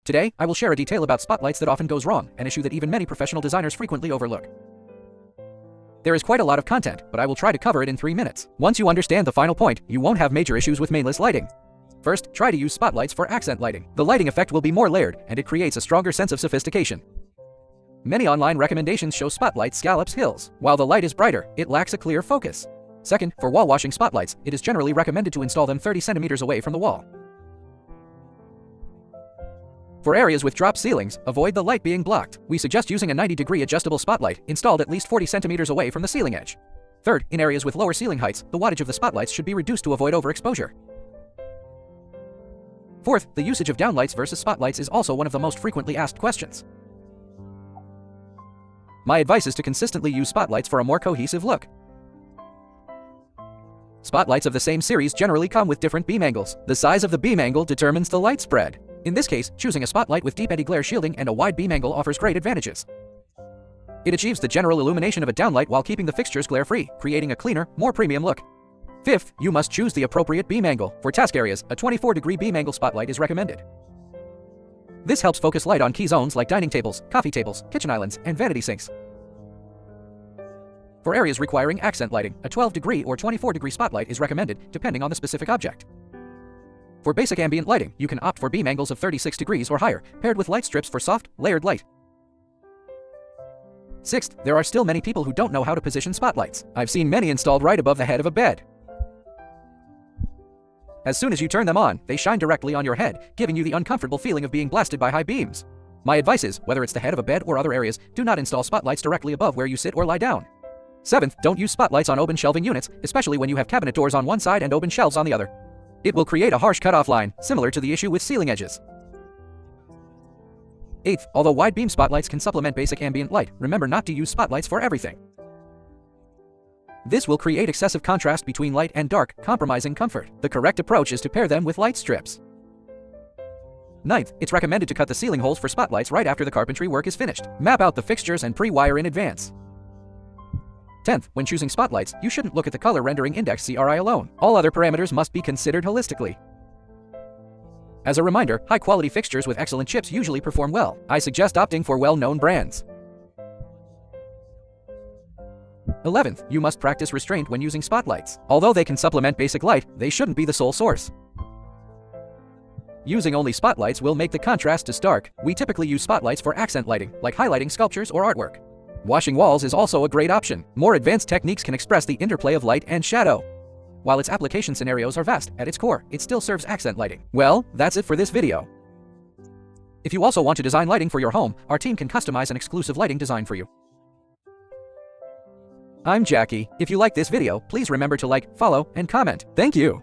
Today, I will share a detail about spotlights that often goes wrong, an issue that even many professional designers frequently overlook. There is quite a lot of content, but I will try to cover it in 3 minutes. Once you understand the final point, you won't have major issues with mainless lighting. First, try to use spotlights for accent lighting. The lighting effect will be more layered, and it creates a stronger sense of sophistication. Many online recommendations show spotlight scallops hills. While the light is brighter, it lacks a clear focus. Second, for wall washing spotlights, it is generally recommended to install them 30 centimeters away from the wall. For areas with drop ceilings, avoid the light being blocked. We suggest using a 90-degree adjustable spotlight installed at least 40 centimeters away from the ceiling edge. Third, in areas with lower ceiling heights, the wattage of the spotlights should be reduced to avoid overexposure. Fourth, the usage of downlights versus spotlights is also one of the most frequently asked questions. My advice is to consistently use spotlights for a more cohesive look. Spotlights of the same series generally come with different beam angles. The size of the beam angle determines the light spread. In this case, choosing a spotlight with deep anti-glare shielding and a wide beam angle offers great advantages. It achieves the general illumination of a downlight while keeping the fixtures glare-free, creating a cleaner, more premium look. Fifth, you must choose the appropriate beam angle. For task areas, a 24-degree beam angle spotlight is recommended. This helps focus light on key zones like dining tables, coffee tables, kitchen islands, and vanity sinks. For areas requiring accent lighting, a 12-degree or 24-degree spotlight is recommended, depending on the specific object. For basic ambient lighting, you can opt for beam angles of 36 degrees or higher, paired with light strips for soft, layered light. Sixth, there are still many people who don't know how to position spotlights. I've seen many installed right above the head of a bed. As soon as you turn them on, they shine directly on your head, giving you the uncomfortable feeling of being blasted by high beams. My advice is, whether it's the head of a bed or other areas, do not install spotlights directly above where you sit or lie down. Seventh, don't use spotlights on open shelving units, especially when you have cabinet doors on one side and open shelves on the other. It will create a harsh cutoff line, similar to the issue with ceiling edges. Eighth, although wide beam spotlights can supplement basic ambient light, remember not to use spotlights for everything. This will create excessive contrast between light and dark, compromising comfort. The correct approach is to pair them with light strips. Ninth, it's recommended to cut the ceiling holes for spotlights right after the carpentry work is finished. Map out the fixtures and pre-wire in advance. 10th, when choosing spotlights, you shouldn't look at the color rendering index CRI alone. All other parameters must be considered holistically. As a reminder, high-quality fixtures with excellent chips usually perform well. I suggest opting for well-known brands. 11th, you must practice restraint when using spotlights. Although they can supplement basic light, they shouldn't be the sole source. Using only spotlights will make the contrast too stark. We typically use spotlights for accent lighting, like highlighting sculptures or artwork. Washing walls is also a great option. More advanced techniques can express the interplay of light and shadow. While its application scenarios are vast, at its core, it still serves accent lighting. Well, that's it for this video. If you also want to design lighting for your home, our team can customize an exclusive lighting design for you. I'm Jackie. If you like this video, please remember to like, follow, and comment. Thank you.